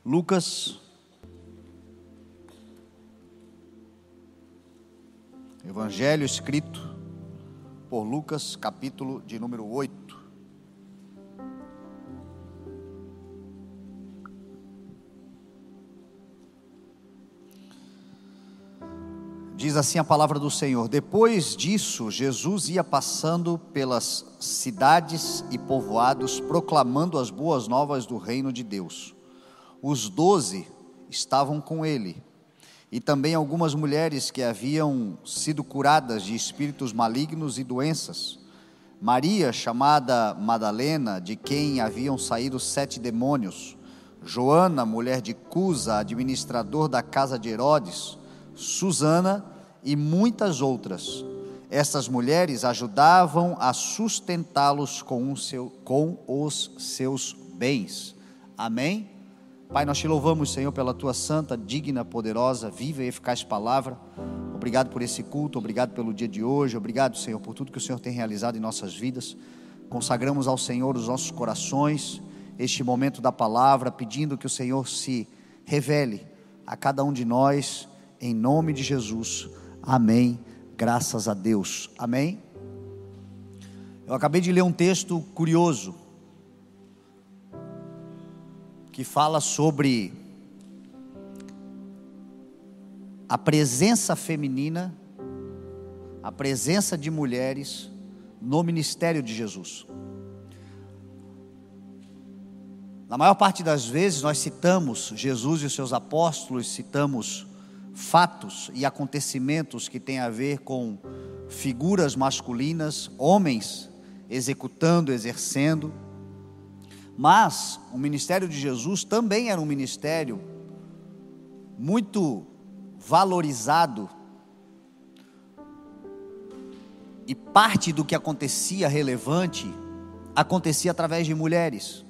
Lucas, Evangelho escrito por Lucas, capítulo de número 8. Diz assim a palavra do Senhor: depois disso, Jesus ia passando pelas cidades e povoados, proclamando as boas novas do reino de Deus. Os 12 estavam com ele, e também algumas mulheres que haviam sido curadas de espíritos malignos e doenças. Maria, chamada Madalena, de quem haviam saído 7 demônios. Joana, mulher de Cusa, administrador da casa de Herodes. Susana e muitas outras. Essas mulheres ajudavam a sustentá-los com os seus bens. Amém? Pai, nós te louvamos, Senhor, pela tua santa, digna, poderosa, viva e eficaz palavra. Obrigado por esse culto, obrigado pelo dia de hoje, obrigado, Senhor, por tudo que o Senhor tem realizado em nossas vidas. Consagramos ao Senhor os nossos corações, este momento da palavra, pedindo que o Senhor se revele a cada um de nós, em nome de Jesus. Amém, graças a Deus, amém. Eu acabei de ler um texto curioso, que fala sobre a presença feminina, a presença de mulheres no ministério de Jesus. Na maior parte das vezes nós citamos Jesus e os seus apóstolos, citamos fatos e acontecimentos que têm a ver com figuras masculinas, homens executando, exercendo. Mas o ministério de Jesus também era um ministério muito valorizado, e parte do que acontecia relevante acontecia através de mulheres.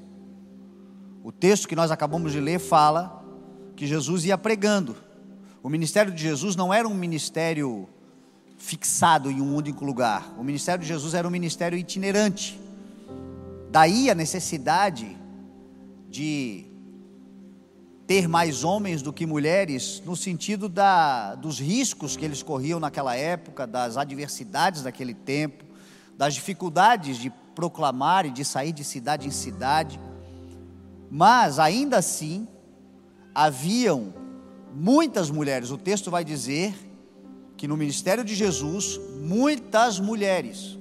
O texto que nós acabamos de ler fala que Jesus ia pregando. O ministério de Jesus não era um ministério fixado em um único lugar. O ministério de Jesus era um ministério itinerante. Daí a necessidade de ter mais homens do que mulheres, no sentido dos riscos que eles corriam naquela época, das adversidades daquele tempo, das dificuldades de proclamar e de sair de cidade em cidade. Mas ainda assim, haviam muitas mulheres. O texto vai dizer que no ministério de Jesus, muitas mulheres.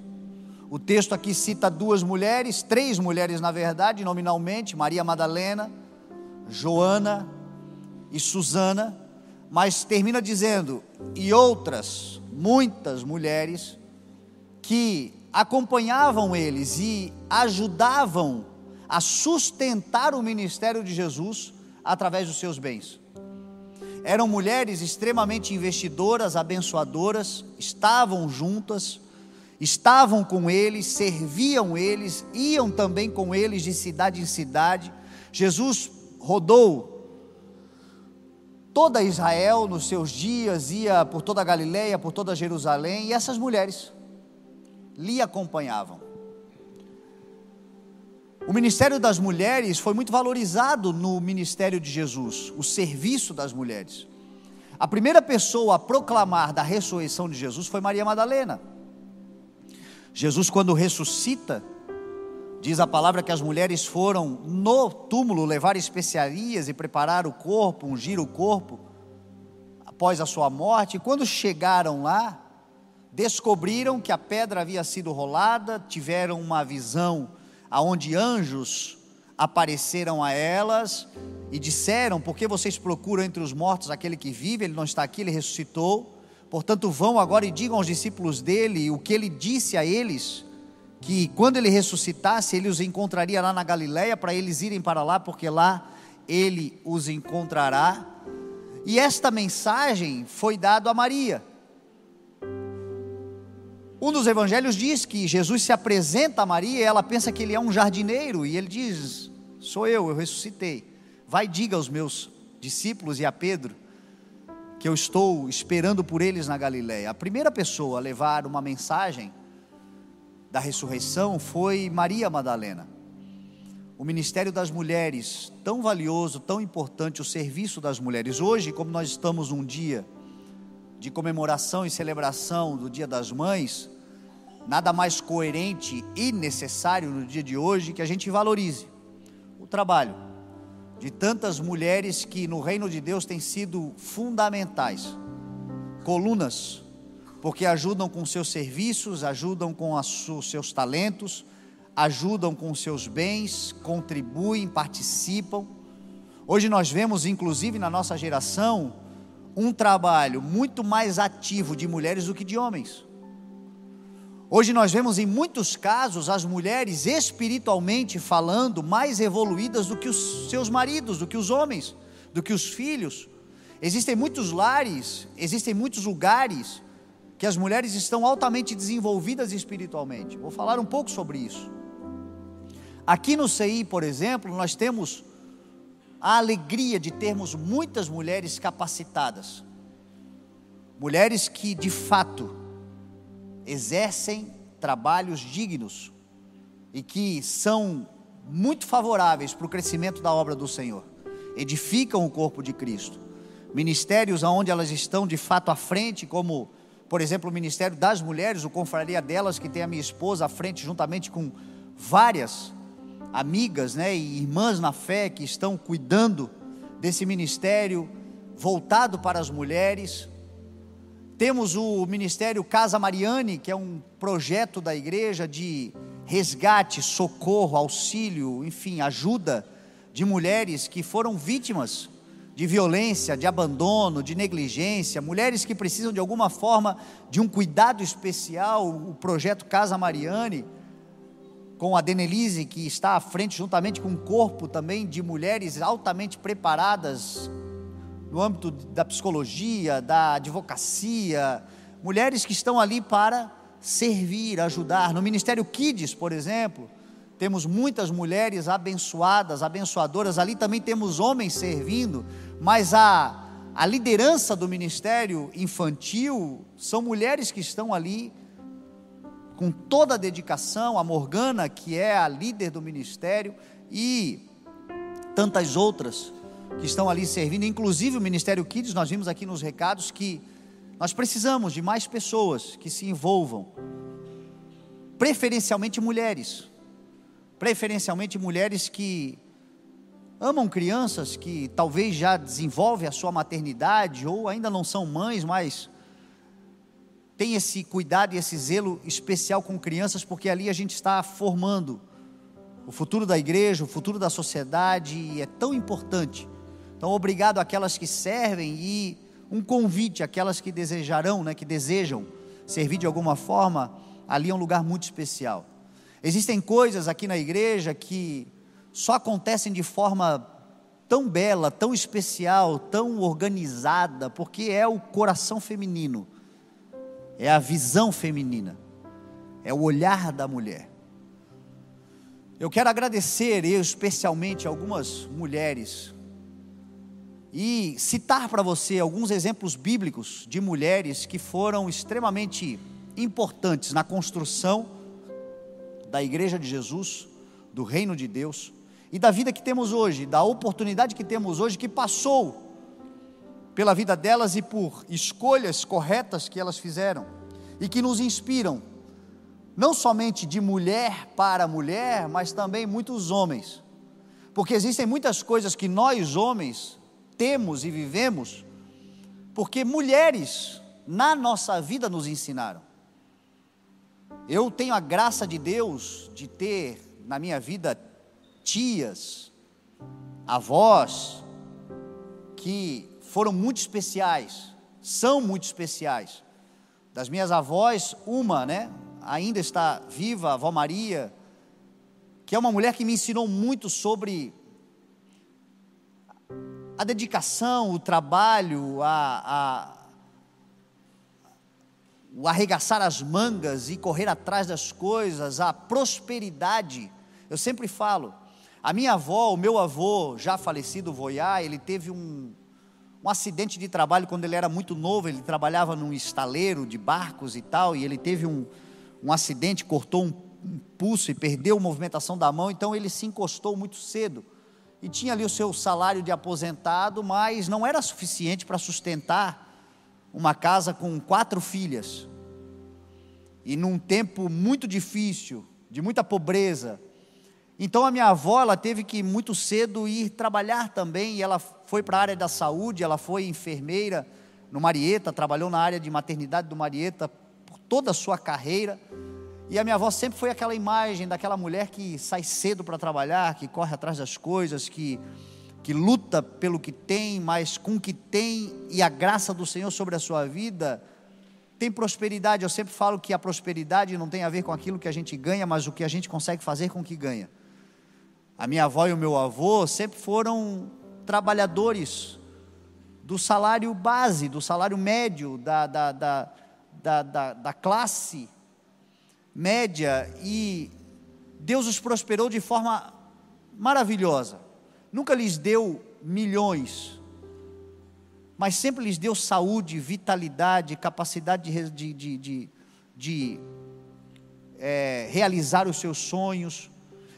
O texto aqui cita 2 mulheres, 3 mulheres na verdade, nominalmente, Maria Madalena, Joana e Susana, mas termina dizendo, e outras, muitas mulheres, que acompanhavam eles e ajudavam a sustentar o ministério de Jesus através dos seus bens. Eram mulheres extremamente investidoras, abençoadoras, estavam juntas, estavam com eles, serviam eles, iam também com eles de cidade em cidade. Jesus rodou toda Israel nos seus dias, ia por toda a Galileia, por toda Jerusalém, e essas mulheres lhe acompanhavam. O ministério das mulheres foi muito valorizado no ministério de Jesus, o serviço das mulheres. A primeira pessoa a proclamar da ressurreição de Jesus foi Maria Madalena. Jesus, quando ressuscita, diz a palavra que as mulheres foram no túmulo levar especiarias e preparar o corpo, ungir o corpo após a sua morte. E quando chegaram lá, descobriram que a pedra havia sido rolada, tiveram uma visão aonde anjos apareceram a elas e disseram: por que vocês procuram entre os mortos aquele que vive? Ele não está aqui, ele ressuscitou. Portanto, vão agora e digam aos discípulos dele o que ele disse a eles, que quando ele ressuscitasse, ele os encontraria lá na Galileia, para eles irem para lá, porque lá ele os encontrará. E esta mensagem foi dada a Maria. Um dos evangelhos diz que Jesus se apresenta a Maria e ela pensa que ele é um jardineiro, e ele diz: sou eu ressuscitei. Vai, diga aos meus discípulos e a Pedro que eu estou esperando por eles na Galileia. A primeira pessoa a levar uma mensagem da ressurreição foi Maria Madalena. o ministério das mulheres, tão valioso, tão importante, o serviço das mulheres. Hoje, como nós estamos num dia de comemoração e celebração do Dia das Mães, nada mais coerente e necessário no dia de hoje que a gente valorize o trabalho de tantas mulheres que no reino de Deus têm sido fundamentais, colunas, porque ajudam com seus serviços, ajudam com os seus talentos, ajudam com seus bens, contribuem, participam. Hoje nós vemos, inclusive na nossa geração, um trabalho muito mais ativo de mulheres do que de homens. Hoje nós vemos em muitos casos as mulheres espiritualmente falando mais evoluídas do que os seus maridos, do que os homens, do que os filhos. Existem muitos lares, existem muitos lugares que as mulheres estão altamente desenvolvidas espiritualmente. Vou falar um pouco sobre isso. Aqui no CI, por exemplo, nós temos a alegria de termos muitas mulheres capacitadas, mulheres que de fato exercem trabalhos dignos e que são muito favoráveis para o crescimento da obra do Senhor, edificam o corpo de Cristo. Ministérios onde elas estão de fato à frente, como por exemplo o Ministério das Mulheres, o Confraria delas, que tem a minha esposa à frente, juntamente com várias amigas, e irmãs na fé que estão cuidando desse ministério voltado para as mulheres. Temos o Ministério Casa Mariane, que é um projeto da igreja de resgate, socorro, auxílio, enfim, ajuda de mulheres que foram vítimas de violência, de abandono, de negligência, mulheres que precisam de alguma forma de um cuidado especial. O projeto Casa Mariane, com a Denelise, que está à frente, juntamente com um corpo também de mulheres altamente preparadas no âmbito da psicologia, da advocacia, mulheres que estão ali para servir, ajudar. No Ministério Kids, por exemplo, temos muitas mulheres abençoadas, abençoadoras. Ali também temos homens servindo, mas a liderança do ministério infantil são mulheres que estão ali com toda a dedicação. A Morgana, que é a líder do ministério, e tantas outras que estão ali servindo, inclusive o Ministério Kids. Nós vimos aqui nos recados que nós precisamos de mais pessoas que se envolvam, preferencialmente mulheres que amam crianças, que talvez já desenvolvem a sua maternidade, ou ainda não são mães, mas tem esse cuidado e esse zelo especial com crianças, porque ali a gente está formando o futuro da igreja, o futuro da sociedade, e é tão importante. Então, obrigado àquelas que servem, e um convite àquelas que desejarão, que desejam servir de alguma forma. Ali é um lugar muito especial. Existem coisas aqui na igreja que só acontecem de forma tão bela, tão especial, tão organizada, porque é o coração feminino, é a visão feminina, é o olhar da mulher. Eu quero agradecer especialmente algumas mulheres e citar para você alguns exemplos bíblicos de mulheres que foram extremamente importantes na construção da igreja de Jesus, do reino de Deus, e da vida que temos hoje, da oportunidade que temos hoje, que passou pela vida delas e por escolhas corretas que elas fizeram, e que nos inspiram, não somente de mulher para mulher, mas também muitos homens, porque existem muitas coisas que nós homens temos e vivemos, porque mulheres na nossa vida nos ensinaram. Eu tenho a graça de Deus de ter na minha vida tias, avós, que foram muito especiais, são muito especiais. Das minhas avós, uma, ainda está viva, a avó Maria, que é uma mulher que me ensinou muito sobre a dedicação, o trabalho, o arregaçar as mangas e correr atrás das coisas, a prosperidade. Eu sempre falo, a minha avó, o meu avô, já falecido, o Voiá, ele teve um acidente de trabalho quando ele era muito novo. Ele trabalhava num estaleiro de barcos e tal, e ele teve um acidente, cortou pulso e perdeu a movimentação da mão, então ele se encostou muito cedo. E tinha ali o seu salário de aposentado, mas não era suficiente para sustentar uma casa com 4 filhas. E num tempo muito difícil, de muita pobreza. Então a minha avó, ela teve que muito cedo ir trabalhar também, e ela foi para a área da saúde, ela foi enfermeira no Marieta, trabalhou na área de maternidade do Marieta por toda a sua carreira. E a minha avó sempre foi aquela imagem daquela mulher que sai cedo para trabalhar, que corre atrás das coisas, que luta pelo que tem, mas com o que tem e a graça do Senhor sobre a sua vida, tem prosperidade. Eu sempre falo que a prosperidade não tem a ver com aquilo que a gente ganha, mas o que a gente consegue fazer com o que ganha. A minha avó e o meu avô sempre foram trabalhadores do salário base, do salário médio, da classe média, e Deus os prosperou de forma maravilhosa. Nunca lhes deu milhões, mas sempre lhes deu saúde, vitalidade, capacidade de realizar os seus sonhos.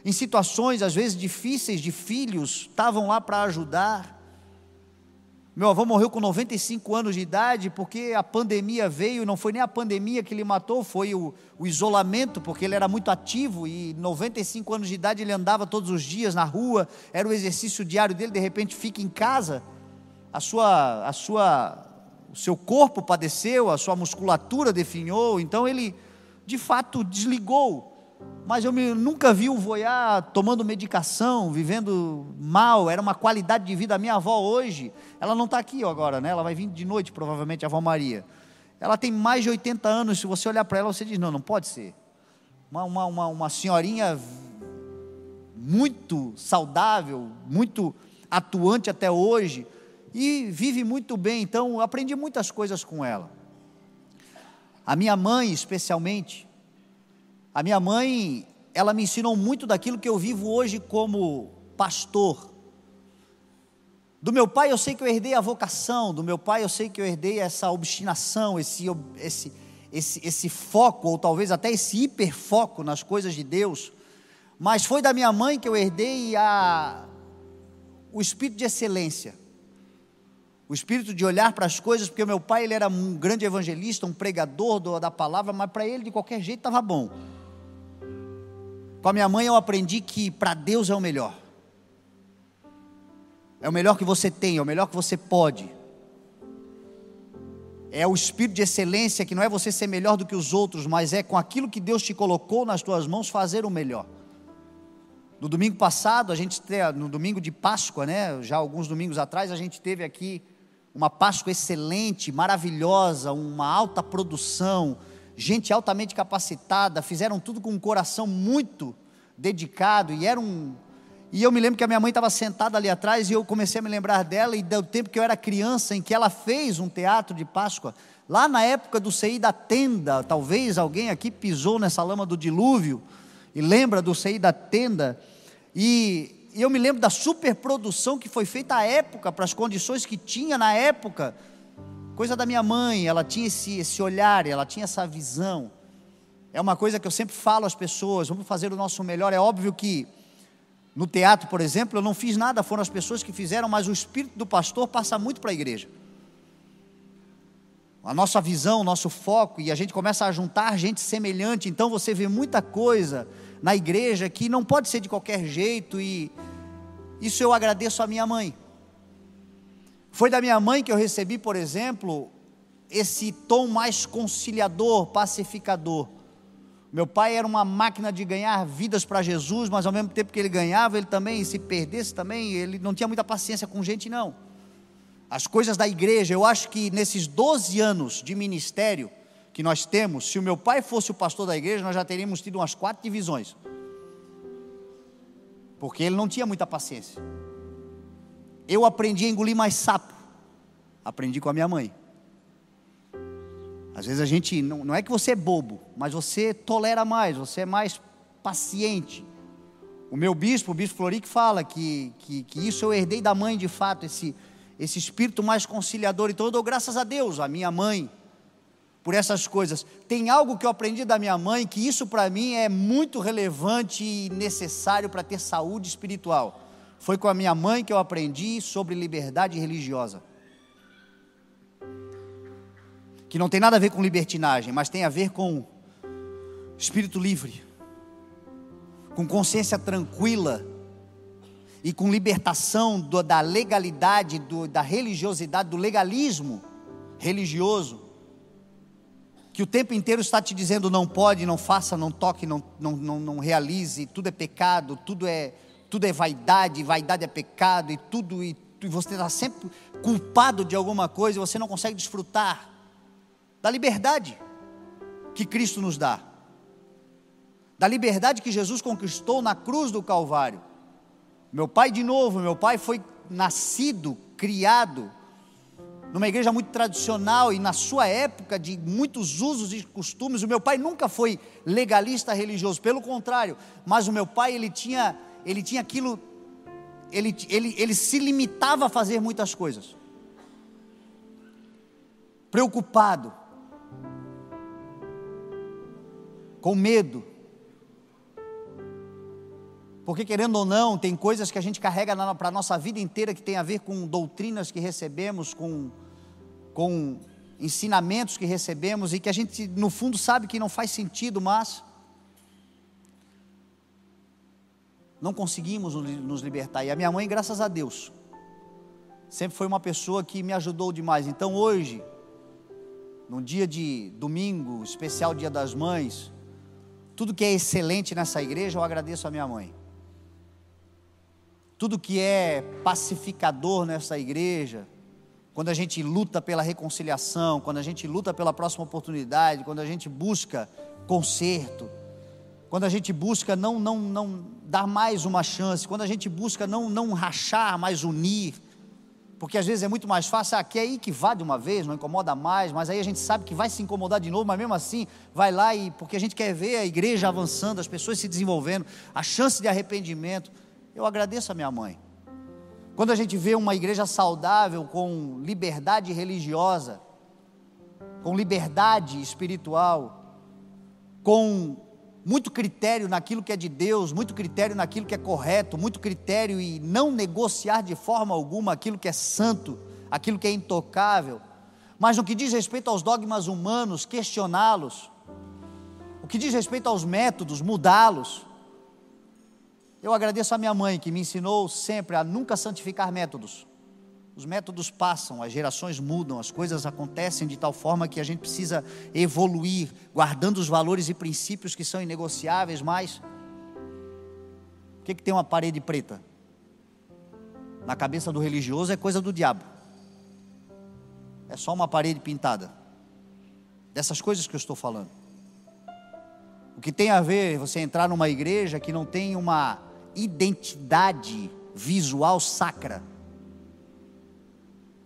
Em situações às vezes difíceis de filhos, estavam lá para ajudar. Meu avô morreu com 95 anos de idade, porque a pandemia veio. Não foi nem a pandemia que ele matou, foi o isolamento, porque ele era muito ativo, e 95 anos de idade ele andava todos os dias na rua, era o exercício diário dele. De repente fica em casa, o seu corpo padeceu, a sua musculatura definhou, então ele de fato desligou. Mas eu nunca vi o voiá tomando medicação, vivendo mal. Era uma qualidade de vida. A minha avó hoje, ela não está aqui agora, né? Ela vai vir de noite provavelmente, a avó Maria. Ela tem mais de 80 anos. Se você olhar para ela, você diz, não pode ser. Uma senhorinha muito saudável, muito atuante até hoje, e vive muito bem. Então eu aprendi muitas coisas com ela. A minha mãe especialmente, ela me ensinou muito daquilo que eu vivo hoje como pastor. Do meu pai eu sei que eu herdei a vocação, do meu pai eu sei que eu herdei essa obstinação, esse foco, ou talvez até esse hiperfoco nas coisas de Deus. Mas foi da minha mãe que eu herdei o espírito de excelência, o espírito de olhar para as coisas, porque o meu pai, ele era um grande evangelista, um pregador da palavra, mas para ele de qualquer jeito estava bom. Com a minha mãe eu aprendi que para Deus é o melhor que você tem, é o melhor que você pode. É o espírito de excelência, que não é você ser melhor do que os outros, mas é com aquilo que Deus te colocou nas tuas mãos fazer o melhor. No domingo passado, no domingo de Páscoa, né, já alguns domingos atrás, a gente teve aqui uma Páscoa excelente, maravilhosa, uma alta produção, gente altamente capacitada, fizeram tudo com um coração muito dedicado, e eu me lembro que a minha mãe estava sentada ali atrás, e eu comecei a me lembrar dela, e do tempo que eu era criança, em que ela fez um teatro de Páscoa, lá na época do CI da Tenda. Talvez alguém aqui pisou nessa lama do dilúvio, e lembra do CI da Tenda, e eu me lembro da superprodução que foi feita à época, para as condições que tinha na época. Coisa da minha mãe, ela tinha esse olhar, ela tinha essa visão. É uma coisa que eu sempre falo às pessoas, vamos fazer o nosso melhor. É óbvio que no teatro, por exemplo, eu não fiz nada, foram as pessoas que fizeram, mas o espírito do pastor passa muito para a igreja. A nossa visão, o nosso foco, e a gente começa a juntar gente semelhante. Então você vê muita coisa na igreja que não pode ser de qualquer jeito, e isso eu agradeço à minha mãe. Foi da minha mãe que eu recebi, por exemplo, esse tom mais conciliador, pacificador. Meu pai era uma máquina de ganhar vidas para Jesus, mas ao mesmo tempo que ele ganhava, ele também, se perdesse também, ele não tinha muita paciência com gente, não. As coisas da igreja, eu acho que nesses 12 anos de ministério que nós temos, se o meu pai fosse o pastor da igreja, nós já teríamos tido umas 4 divisões, porque ele não tinha muita paciência. Eu aprendi a engolir mais sapo, aprendi com a minha mãe. Às vezes a gente, não é que você é bobo, mas você tolera mais, você é mais paciente. O meu bispo, o bispo Floric, fala que isso eu herdei da mãe de fato, esse espírito mais conciliador. Então eu dou graças a Deus, a minha mãe, por essas coisas. Tem algo que eu aprendi da minha mãe, que isso para mim é muito relevante e necessário para ter saúde espiritual. Foi com a minha mãe que eu aprendi sobre liberdade religiosa. Que não tem nada a ver com libertinagem, mas tem a ver com espírito livre, com consciência tranquila e com libertação da legalidade, da religiosidade, do legalismo religioso, que o tempo inteiro está te dizendo não pode, não faça, não toque, não realize, tudo é pecado, tudo é vaidade, vaidade é pecado, e você está sempre culpado de alguma coisa, e você não consegue desfrutar da liberdade que Cristo nos dá, da liberdade que Jesus conquistou na cruz do Calvário. Meu pai foi nascido, criado numa igreja muito tradicional, e na sua época de muitos usos e costumes. O meu pai nunca foi legalista religioso, pelo contrário, mas o meu pai ele tinha aquilo, ele se limitava a fazer muitas coisas, preocupado, com medo, porque querendo ou não, tem coisas que a gente carrega para a nossa vida inteira, que tem a ver com doutrinas que recebemos, com ensinamentos que recebemos, e que a gente no fundo sabe que não faz sentido, mas não conseguimos nos libertar. E a minha mãe, graças a Deus, sempre foi uma pessoa que me ajudou demais. Então hoje, num dia de domingo, especial Dia das Mães, tudo que é excelente nessa igreja, eu agradeço a minha mãe. Tudo que é pacificador nessa igreja, quando a gente luta pela reconciliação, quando a gente luta pela próxima oportunidade, quando a gente busca conserto, quando a gente busca não dar mais uma chance, quando a gente busca não rachar, mas unir, porque às vezes é muito mais fácil, quer ir que vá de uma vez, não incomoda mais, mas aí a gente sabe que vai se incomodar de novo, mas mesmo assim, vai lá, porque a gente quer ver a igreja avançando, as pessoas se desenvolvendo, a chance de arrependimento. Eu agradeço a minha mãe. Quando a gente vê uma igreja saudável, com liberdade religiosa, com liberdade espiritual, com muito critério naquilo que é de Deus, muito critério naquilo que é correto, muito critério e não negociar de forma alguma aquilo que é santo, aquilo que é intocável, mas no que diz respeito aos dogmas humanos, questioná-los, o que diz respeito aos métodos, mudá-los. Eu agradeço a minha mãe, que me ensinou sempre a nunca santificar métodos. Os métodos passam, as gerações mudam, as coisas acontecem de tal forma que a gente precisa evoluir, guardando os valores e princípios que são inegociáveis. Mas o que tem uma parede preta? Na cabeça do religioso é coisa do diabo. É só uma parede pintada. Dessas coisas que eu estou falando. O que tem a ver você entrar numa igreja que não tem uma identidade visual sacra,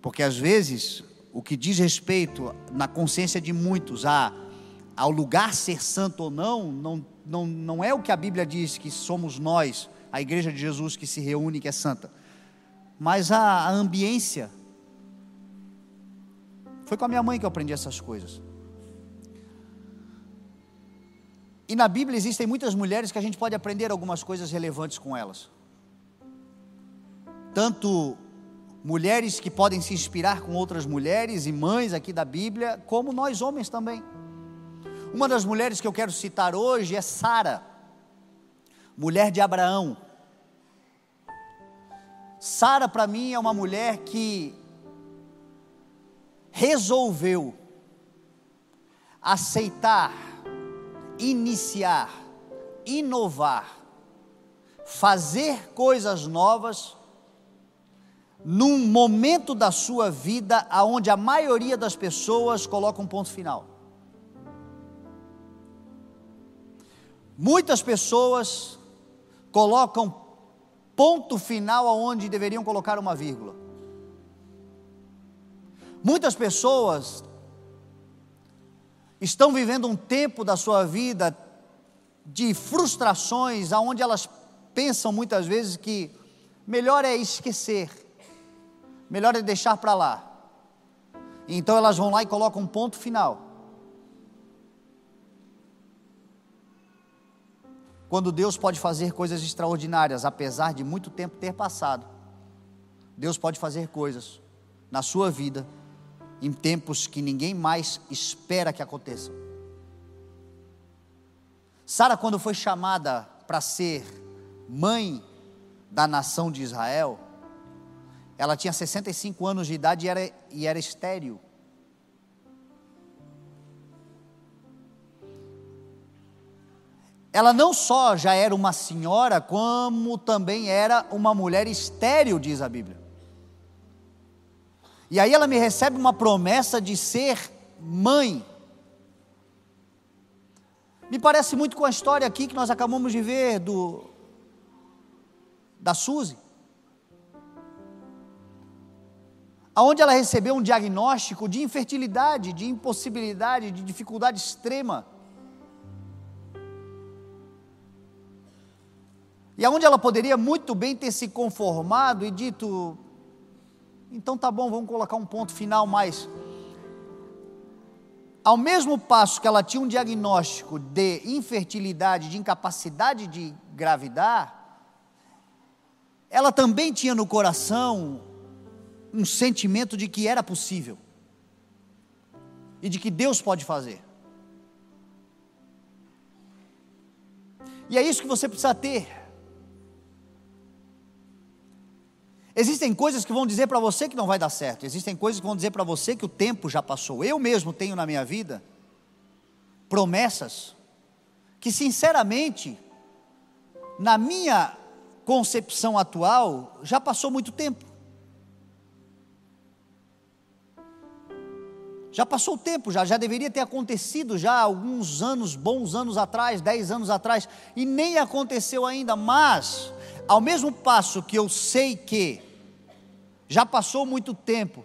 porque às vezes o que diz respeito na consciência de muitos ao lugar ser santo ou não é o que a Bíblia diz que somos nós, a igreja de Jesus que se reúne, que é santa, mas a ambiência. Foi com a minha mãe que eu aprendi essas coisas. E na Bíblia existem muitas mulheres que a gente pode aprender algumas coisas relevantes com elas. Tanto mulheres que podem se inspirar com outras mulheres e mães aqui da Bíblia, como nós homens também. Uma das mulheres que eu quero citar hoje é Sara, mulher de Abraão. Sara, para mim, é uma mulher que resolveu aceitar, iniciar, inovar, fazer coisas novas, num momento da sua vida onde a maioria das pessoas coloca um ponto final. Muitas pessoas colocam ponto final aonde deveriam colocar uma vírgula. Muitas pessoas estão vivendo um tempo da sua vida de frustrações, aonde elas pensam muitas vezes que melhor é esquecer, melhor é deixar para lá. Então elas vão lá e colocam um ponto final. quando Deus pode fazer coisas extraordinárias, apesar de muito tempo ter passado. Deus pode fazer coisas na sua vida, em tempos que ninguém mais espera que aconteçam. Sara, quando foi chamada para ser mãe da nação de Israel, ela tinha 65 anos de idade e era estéril. Ela não só já era uma senhora, como também era uma mulher estéril, diz a Bíblia. E aí ela me recebe uma promessa de ser mãe. Me parece muito com a história aqui que nós acabamos de ver da Suzy, aonde ela recebeu um diagnóstico de infertilidade, de impossibilidade, de dificuldade extrema. E aonde ela poderia muito bem ter se conformado e dito, então tá bom, vamos colocar um ponto final, mas ao mesmo passo que ela tinha um diagnóstico de infertilidade, de incapacidade de engravidar, ela também tinha no coração um sentimento de que era possível e de que Deus pode fazer. E é isso que você precisa ter. Existem coisas que vão dizer para você que não vai dar certo, existem coisas que vão dizer para você que o tempo já passou. Eu mesmo tenho na minha vida promessas que, sinceramente, na minha concepção atual, já passou muito tempo. Já passou o tempo, já deveria ter acontecido já há alguns anos, bons anos atrás, 10 anos atrás, e nem aconteceu ainda. Mas, ao mesmo passo que eu sei que já passou muito tempo,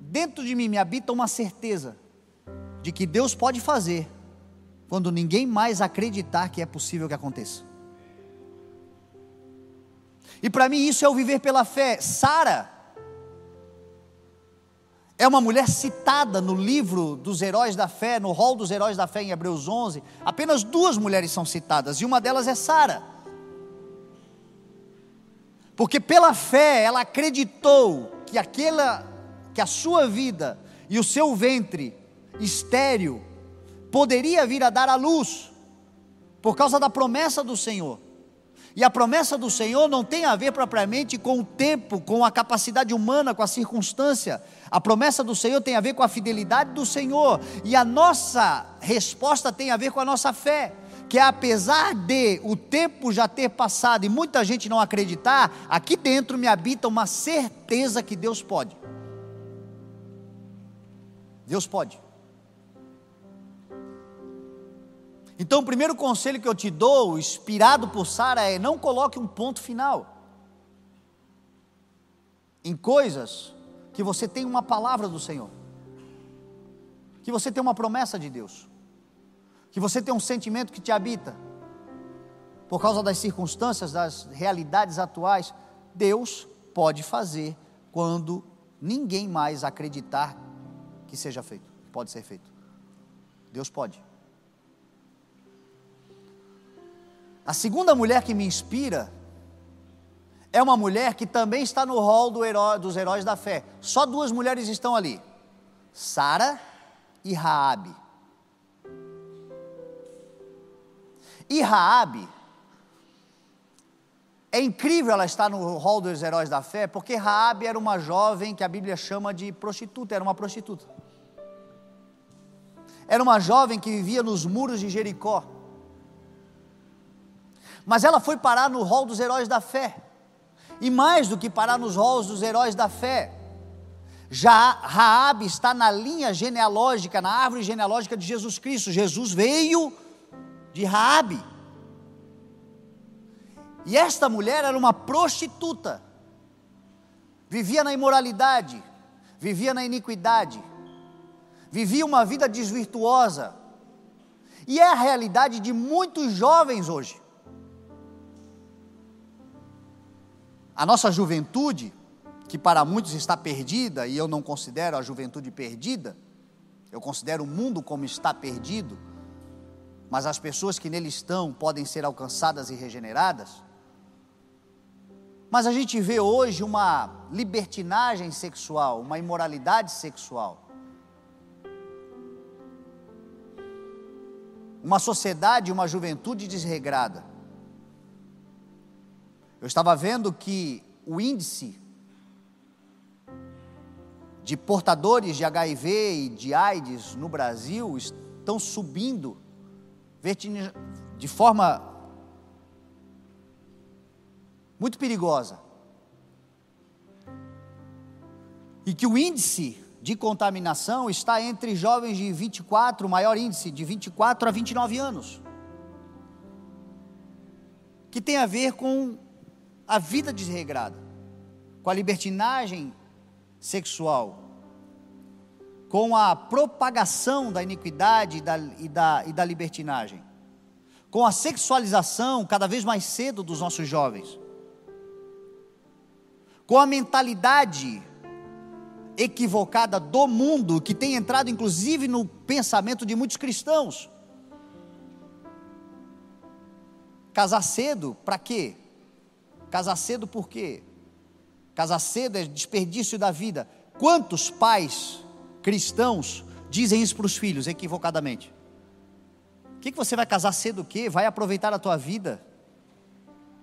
dentro de mim me habita uma certeza de que Deus pode fazer quando ninguém mais acreditar que é possível que aconteça. E para mim isso é o viver pela fé. Sara é uma mulher citada no livro dos heróis da fé, no rol dos heróis da fé em Hebreus 11. Apenas 2 mulheres são citadas, e uma delas é Sara. Porque pela fé ela acreditou que a sua vida e o seu ventre estéril poderia vir a dar à luz, por causa da promessa do Senhor. E a promessa do Senhor não tem a ver propriamente com o tempo, com a capacidade humana, com a circunstância. A promessa do Senhor tem a ver com a fidelidade do Senhor, e a nossa resposta tem a ver com a nossa fé, que apesar de o tempo já ter passado e muita gente não acreditar, aqui dentro me habita uma certeza que Deus pode. Deus pode. Então o primeiro conselho que eu te dou, inspirado por Sara, é: não coloque um ponto final em coisas que você tem uma palavra do Senhor, que você tem uma promessa de Deus, que você tem um sentimento que te habita, por causa das circunstâncias, das realidades atuais. Deus pode fazer quando ninguém mais acreditar que seja feito, pode ser feito. Deus pode. A segunda mulher que me inspira é uma mulher que também está no rol dos heróis da fé. Só 2 mulheres estão ali: Sara e Raabe. E Raabe, é incrível ela estar no rol dos heróis da fé, porque Raabe era uma jovem que a Bíblia chama de prostituta, era uma prostituta. Era uma jovem que vivia nos muros de Jericó. Mas ela foi parar no rol dos heróis da fé. E mais do que parar nos rolos dos heróis da fé, já Raabe está na linha genealógica, na árvore genealógica de Jesus Cristo. Jesus veio de Raabe. E esta mulher era uma prostituta, vivia na imoralidade, vivia na iniquidade, vivia uma vida desvirtuosa, e é a realidade de muitos jovens hoje. A nossa juventude, que para muitos está perdida, e eu não considero a juventude perdida, eu considero o mundo como está perdido, mas as pessoas que nele estão podem ser alcançadas e regeneradas. Mas a gente vê hoje uma libertinagem sexual, uma imoralidade sexual. Uma sociedade, uma juventude desregrada. Eu estava vendo que o índice de portadores de HIV e de AIDS no Brasil estão subindo de forma muito perigosa. E que o índice de contaminação está entre jovens de 24, o maior índice de 24 a 29 anos. Que tem a ver com a vida desregrada, com a libertinagem sexual, com a propagação da iniquidade e da libertinagem, com a sexualização cada vez mais cedo dos nossos jovens, com a mentalidade equivocada do mundo, que tem entrado inclusive no pensamento de muitos cristãos. Casar cedo, para quê? Casar cedo por quê? Casar cedo é desperdício da vida. Quantos pais cristãos dizem isso para os filhos, equivocadamente? O que você vai casar cedo o quê? Vai aproveitar a tua vida,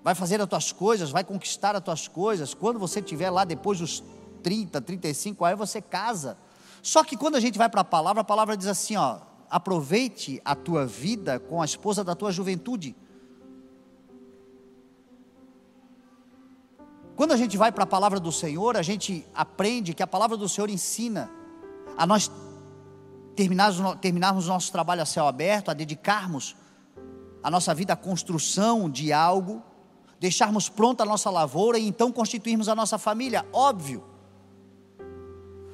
vai fazer as tuas coisas, vai conquistar as tuas coisas, quando você estiver lá depois dos 30, 35, aí você casa. Só que quando a gente vai para a palavra diz assim, ó, aproveite a tua vida com a esposa da tua juventude. Quando a gente vai para a palavra do Senhor, a gente aprende que a palavra do Senhor ensina a nós terminarmos o nosso trabalho a céu aberto, a dedicarmos a nossa vida à construção de algo, deixarmos pronta a nossa lavoura e então constituirmos a nossa família, óbvio.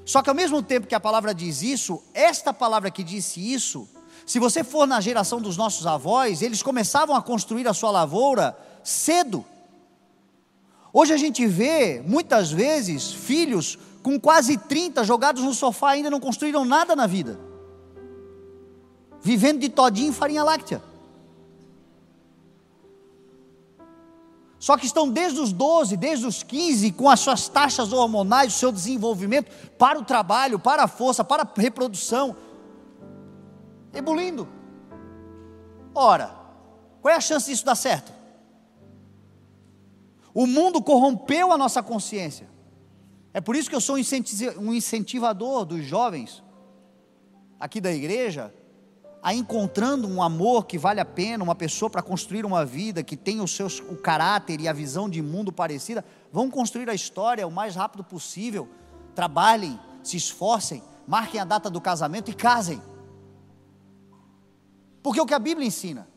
Só que ao mesmo tempo que a palavra diz isso, esta palavra que disse isso, se você for na geração dos nossos avós, eles começavam a construir a sua lavoura cedo. Hoje a gente vê, muitas vezes, filhos com quase 30 jogados no sofá, ainda não construíram nada na vida, vivendo de todinho em farinha láctea. Só que estão desde os 12, desde os 15, com as suas taxas hormonais, o seu desenvolvimento para o trabalho, para a força, para a reprodução, ebulindo. Ora, qual é a chance disso dar certo? O mundo corrompeu a nossa consciência. É por isso que eu sou um incentivador dos jovens aqui da igreja, a encontrando um amor que vale a pena, uma pessoa para construir uma vida, que tem o caráter e a visão de mundo parecida. Vão construir a história o mais rápido possível, trabalhem, se esforcem, marquem a data do casamento e casem, porque é o que a Bíblia ensina.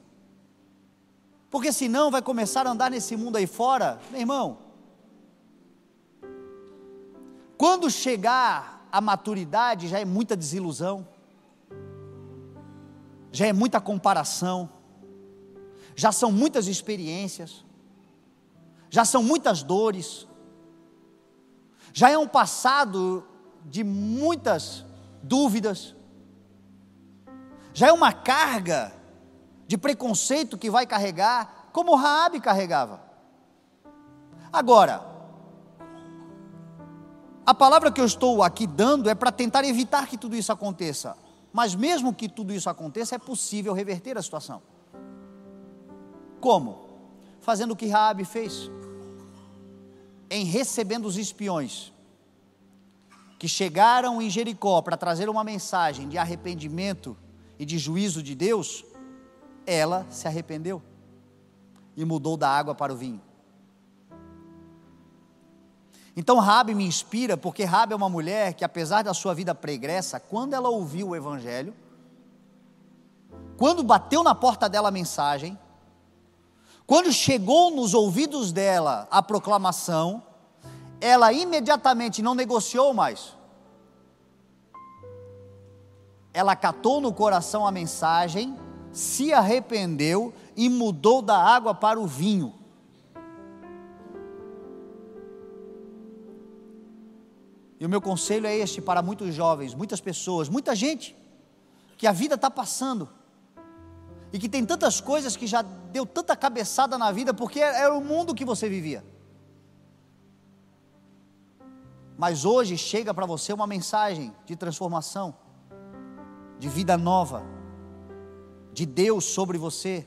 Porque senão vai começar a andar nesse mundo aí fora, meu irmão, quando chegar a maturidade já é muita desilusão, já é muita comparação, já são muitas experiências, já são muitas dores, já é um passado de muitas dúvidas, já é uma carga de preconceito que vai carregar, como Raabe carregava. Agora, a palavra que eu estou aqui dando é para tentar evitar que tudo isso aconteça. Mas mesmo que tudo isso aconteça, é possível reverter a situação. Como? Fazendo o que Raabe fez, em recebendo os espiões que chegaram em Jericó para trazer uma mensagem de arrependimento e de juízo de Deus. Ela se arrependeu e mudou da água para o vinho. Então Raabe me inspira, porque Raabe é uma mulher que, apesar da sua vida pregressa, quando ela ouviu o evangelho, quando bateu na porta dela a mensagem, quando chegou nos ouvidos dela a proclamação, ela imediatamente não negociou mais. Ela acatou no coração a mensagem, se arrependeu e mudou da água para o vinho. E o meu conselho é este para muitos jovens, muitas pessoas, muita gente, que a vida está passando, e que tem tantas coisas que já deu tanta cabeçada na vida, porque era o mundo que você vivia. Mas hoje chega para você uma mensagem de transformação, de vida nova, de Deus sobre você.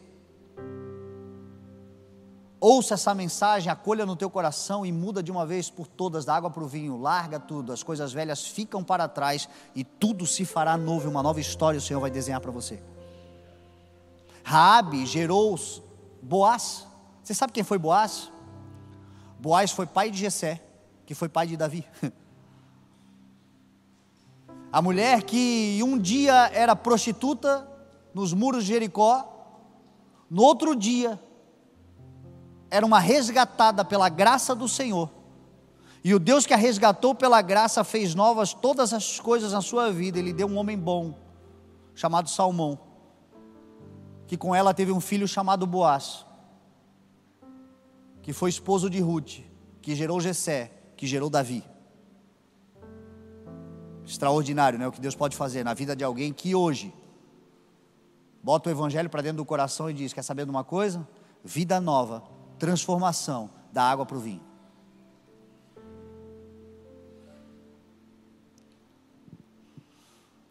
Ouça essa mensagem, acolha no teu coração e muda de uma vez por todas, da água para o vinho. Larga tudo, as coisas velhas ficam para trás e tudo se fará novo, uma nova história o Senhor vai desenhar para você. Raabe gerou Boaz. Você sabe quem foi Boaz? Boaz foi pai de Jessé, que foi pai de Davi. A mulher que um dia era prostituta nos muros de Jericó, no outro dia era uma resgatada pela graça do Senhor, e o Deus que a resgatou pela graça fez novas todas as coisas na sua vida. Ele deu um homem bom, chamado Salmão, que com ela teve um filho chamado Boaz, que foi esposo de Ruth, que gerou Jessé, que gerou Davi. Extraordinário, né? O que Deus pode fazer na vida de alguém que hoje bota o evangelho para dentro do coração e diz: quer saber de uma coisa? Vida nova, transformação, da água para o vinho.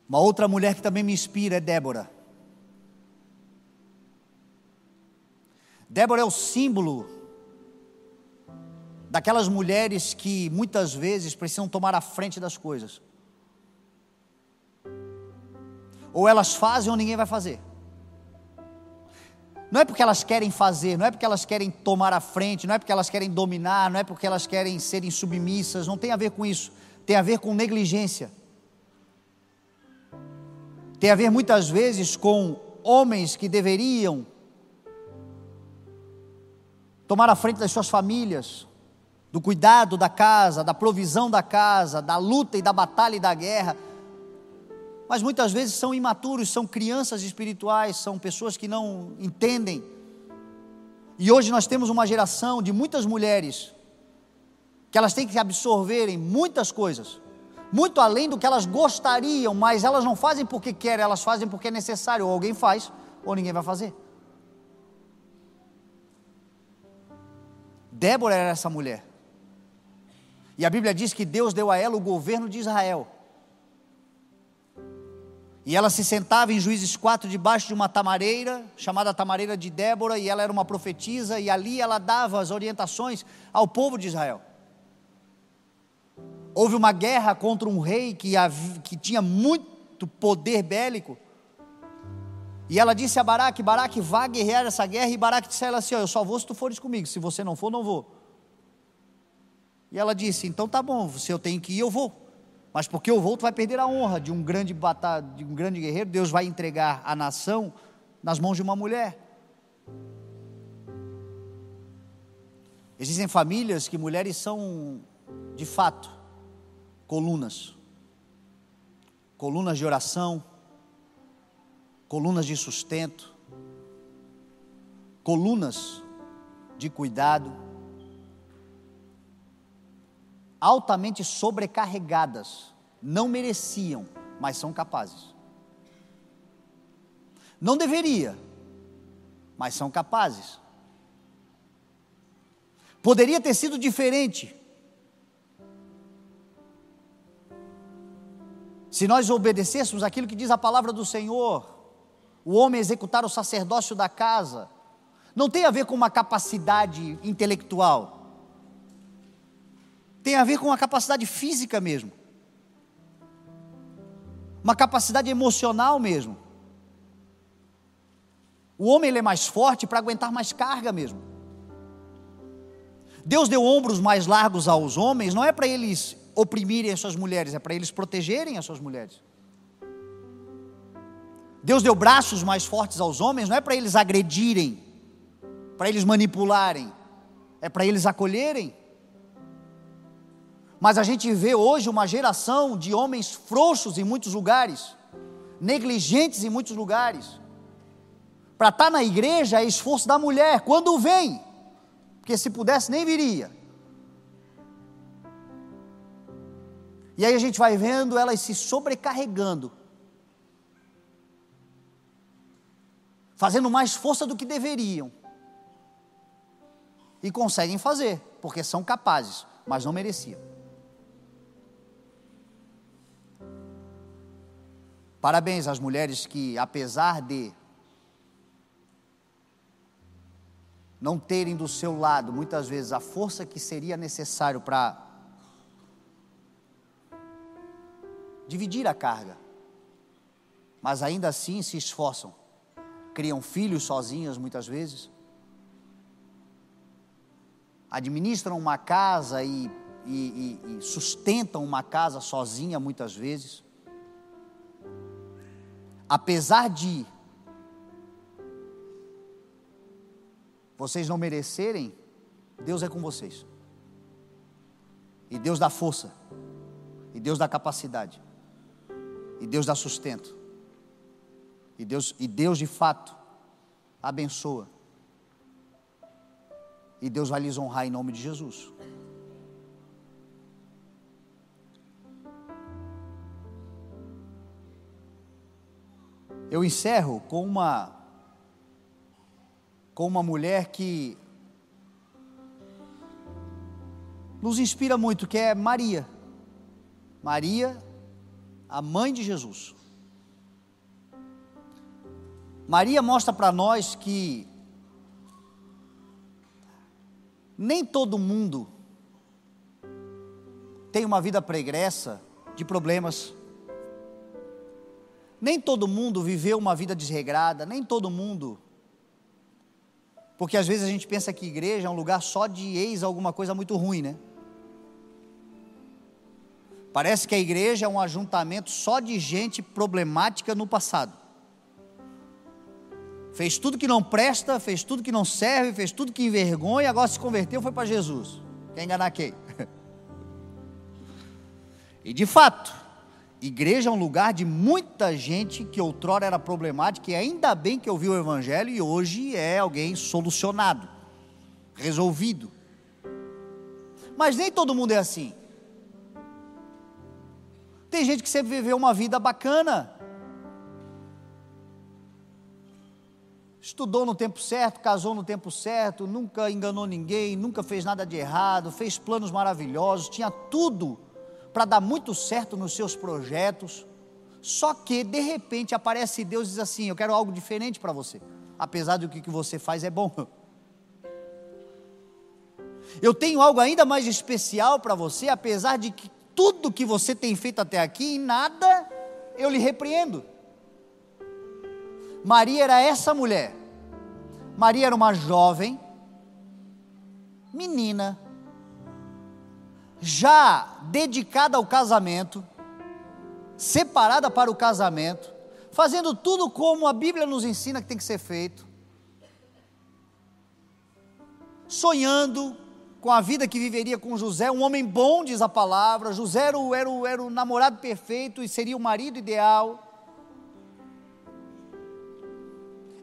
Uma outra mulher que também me inspira é Débora. Débora é o símbolo daquelas mulheres que muitas vezes precisam tomar a frente das coisas. Ou elas fazem ou ninguém vai fazer. Não é porque elas querem fazer, não é porque elas querem tomar a frente, não é porque elas querem dominar, não é porque elas querem serem submissas, não tem a ver com isso, tem a ver com negligência. Tem a ver muitas vezes com homens que deveriam tomar a frente das suas famílias, do cuidado da casa, da provisão da casa, da luta e da batalha e da guerra, mas muitas vezes são imaturos, são crianças espirituais, são pessoas que não entendem. E hoje nós temos uma geração de muitas mulheres que elas têm que absorverem muitas coisas, muito além do que elas gostariam, mas elas não fazem porque querem, elas fazem porque é necessário. Ou alguém faz, ou ninguém vai fazer. Débora era essa mulher, e a Bíblia diz que Deus deu a ela o governo de Israel. E ela se sentava em Juízes 4, debaixo de uma tamareira, chamada tamareira de Débora, e ela era uma profetisa, e ali ela dava as orientações ao povo de Israel. Houve uma guerra contra um rei que tinha muito poder bélico, e ela disse a Baraque: Baraque, vá guerrear essa guerra. E Baraque disse a ela assim: eu só vou se tu fores comigo, se você não for, não vou. E ela disse: então tá bom, se eu tenho que ir, eu vou. Mas porque eu vou, tu vai perder a honra de um grande guerreiro. Deus vai entregar a nação nas mãos de uma mulher. Existem famílias que mulheres são, de fato, colunas de oração, colunas de sustento, colunas de cuidado, altamente sobrecarregadas, não mereciam, mas são capazes. Não deveria, mas são capazes. Poderia ter sido diferente se nós obedecêssemos aquilo que diz a palavra do Senhor. O homem executar o sacerdócio da casa não tem a ver com uma capacidade intelectual, tem a ver com uma capacidade física mesmo, uma capacidade emocional mesmo. O homem ele é mais forte para aguentar mais carga mesmo. Deus deu ombros mais largos aos homens, não é para eles oprimirem as suas mulheres, é para eles protegerem as suas mulheres. Deus deu braços mais fortes aos homens, não é para eles agredirem, para eles manipularem, é para eles acolherem. Mas a gente vê hoje uma geração de homens frouxos em muitos lugares, negligentes em muitos lugares. Para estar na igreja é esforço da mulher, quando vem, porque se pudesse nem viria. E aí a gente vai vendo elas se sobrecarregando, fazendo mais força do que deveriam. E conseguem fazer, porque são capazes, mas não mereciam. Parabéns às mulheres que, apesar de não terem do seu lado, muitas vezes, a força que seria necessário para dividir a carga, mas ainda assim se esforçam, criam filhos sozinhas muitas vezes, administram uma casa e sustentam uma casa sozinha muitas vezes. Apesar de vocês não merecerem, Deus é com vocês. E Deus dá força. E Deus dá capacidade. E Deus dá sustento. E Deus de fato abençoa. E Deus vai lhes honrar em nome de Jesus. Eu encerro com uma mulher que nos inspira muito, que é Maria. Maria, a mãe de Jesus. Maria mostra para nós que nem todo mundo tem uma vida pregressa de problemas. Nem todo mundo viveu uma vida desregrada, nem todo mundo. Porque às vezes a gente pensa que igreja é um lugar só de alguma coisa muito ruim, né? Parece que a igreja é um ajuntamento só de gente problemática no passado. Fez tudo que não presta, fez tudo que não serve, fez tudo que envergonha, agora se converteu, foi para Jesus. Quer enganar quem? E de fato, igreja é um lugar de muita gente que outrora era problemática e ainda bem que ouviu o evangelho e hoje é alguém solucionado, resolvido. Mas nem todo mundo é assim. Tem gente que sempre viveu uma vida bacana, estudou no tempo certo, casou no tempo certo, nunca enganou ninguém, nunca fez nada de errado, fez planos maravilhosos, tinha tudo para dar muito certo nos seus projetos, só que de repente aparece Deus e diz assim: eu quero algo diferente para você, apesar do que você faz é bom, eu tenho algo ainda mais especial para você, apesar de que tudo que você tem feito até aqui, em nada eu lhe repreendo. Maria era essa mulher. Maria era uma jovem, menina, já dedicada ao casamento, separada para o casamento, fazendo tudo como a Bíblia nos ensina que tem que ser feito, sonhando com a vida que viveria com José, um homem bom, diz a palavra. José era o namorado perfeito e seria o marido ideal.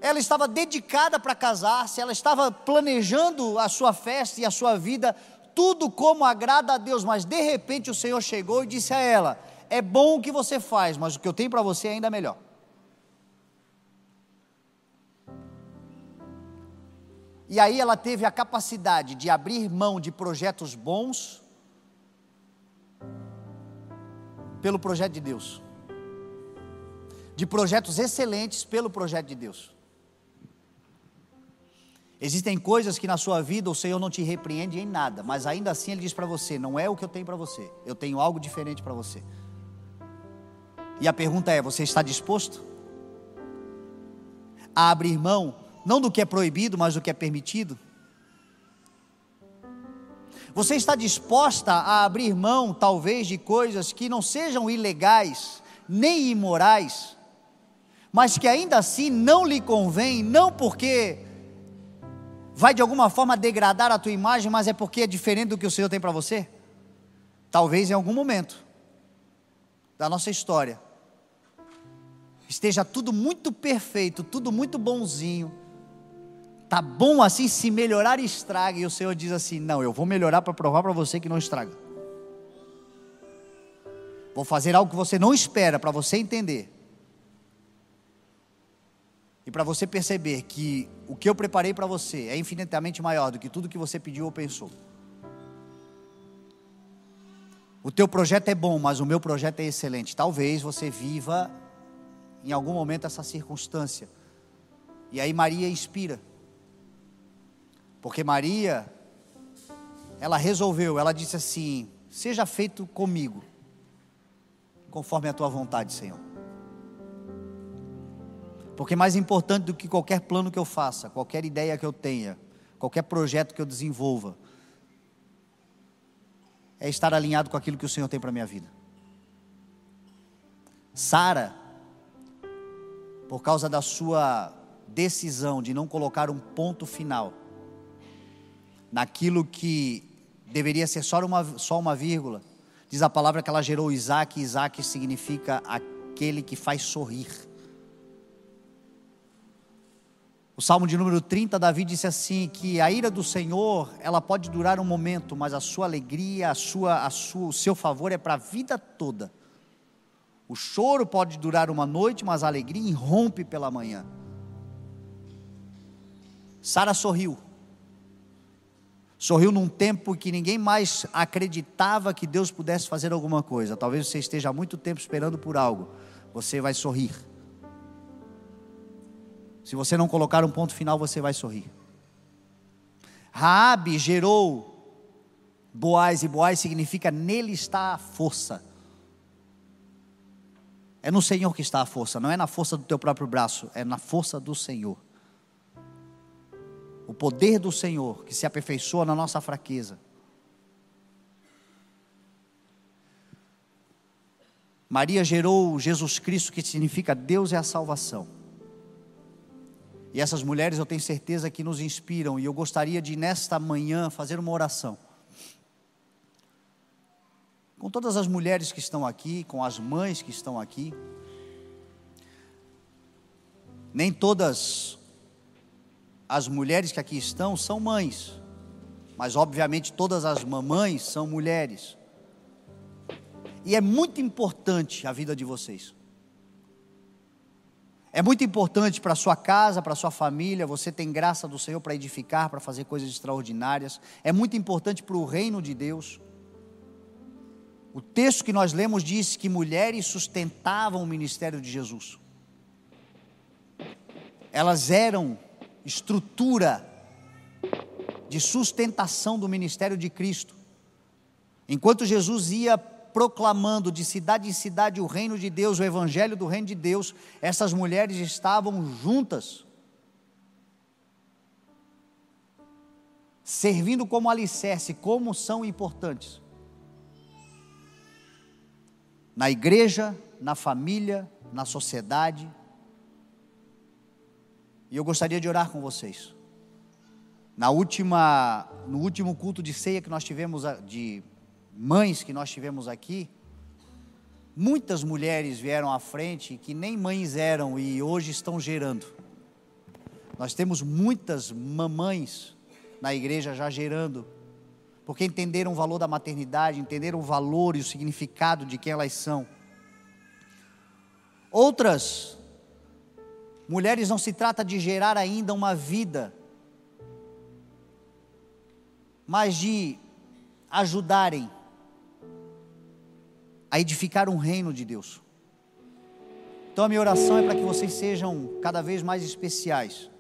Ela estava dedicada para casar-se, ela estava planejando a sua festa e a sua vida, tudo como agrada a Deus, mas de repente o Senhor chegou e disse a ela: é bom o que você faz, mas o que eu tenho para você é ainda melhor. E aí ela teve a capacidade de abrir mão de projetos bons pelo projeto de Deus, de projetos excelentes pelo projeto de Deus. Existem coisas que na sua vida o Senhor não te repreende em nada, mas ainda assim Ele diz para você: não é o que eu tenho para você, eu tenho algo diferente para você. E a pergunta é: você está disposto a abrir mão, não do que é proibido, mas do que é permitido? Você está disposta a abrir mão, talvez, de coisas que não sejam ilegais, nem imorais, mas que ainda assim não lhe convém, não porque vai de alguma forma degradar a tua imagem, mas é porque é diferente do que o Senhor tem para você? Talvez em algum momento da nossa história esteja tudo muito perfeito, tudo muito bonzinho, tá bom assim, se melhorar estraga, e o Senhor diz assim: não, eu vou melhorar para provar para você que não estraga, vou fazer algo que você não espera, para você entender. e para você perceber que o que eu preparei para você é infinitamente maior do que tudo que você pediu ou pensou. O teu projeto é bom, mas o meu projeto é excelente. Talvez você viva em algum momento essa circunstância. E aí Maria inspira. Porque Maria, ela resolveu, ela disse assim: seja feito comigo, conforme a tua vontade, Senhor. Porque mais importante do que qualquer plano que eu faça, qualquer ideia que eu tenha, qualquer projeto que eu desenvolva, é estar alinhado com aquilo que o Senhor tem para a minha vida. Sara, por causa da sua decisão de não colocar um ponto final naquilo que deveria ser só uma vírgula, diz a palavra que ela gerou Isaac, e Isaac significa aquele que faz sorrir. O Salmo de número 30, Davi disse assim, que a ira do Senhor, ela pode durar um momento, mas a sua alegria, o seu favor é para a vida toda. O choro pode durar uma noite, mas a alegria irrompe pela manhã. Sara sorriu. Sorriu num tempo que ninguém mais acreditava que Deus pudesse fazer alguma coisa. Talvez você esteja há muito tempo esperando por algo. Você vai sorrir. Se você não colocar um ponto final, você vai sorrir. Raabe gerou Boaz, e Boaz significa nele está a força. É no Senhor que está a força, não é na força do teu próprio braço, é na força do Senhor. O poder do Senhor que se aperfeiçoa na nossa fraqueza. Maria gerou Jesus Cristo, que significa Deus é a salvação. E essas mulheres eu tenho certeza que nos inspiram, e eu gostaria de nesta manhã fazer uma oração com todas as mulheres que estão aqui, com as mães que estão aqui. Nem todas as mulheres que aqui estão são mães, mas obviamente todas as mamães são mulheres, e é muito importante a vida de vocês. É muito importante para a sua casa, para a sua família. Você tem graça do Senhor para edificar, para fazer coisas extraordinárias. É muito importante para o reino de Deus. O texto que nós lemos diz que mulheres sustentavam o ministério de Jesus. Elas eram estrutura de sustentação do ministério de Cristo. Enquanto Jesus ia proclamando de cidade em cidade o reino de Deus, o evangelho do reino de Deus, essas mulheres estavam juntas, servindo como alicerce. Como são importantes na igreja, na família, na sociedade. E eu gostaria de orar com vocês. No último culto de ceia que nós tivemos, de mães que nós tivemos aqui, muitas mulheres vieram à frente que nem mães eram e hoje estão gerando. Nós temos muitas mamães na igreja já gerando, porque entenderam o valor da maternidade, entenderam o valor e o significado de quem elas são. Outras mulheres, não se trata de gerar ainda uma vida, mas de ajudarem a edificar um reino de Deus. Então a minha oração é para que vocês sejam cada vez mais especiais.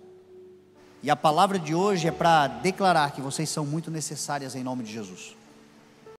E a palavra de hoje é para declarar que vocês são muito necessárias em nome de Jesus.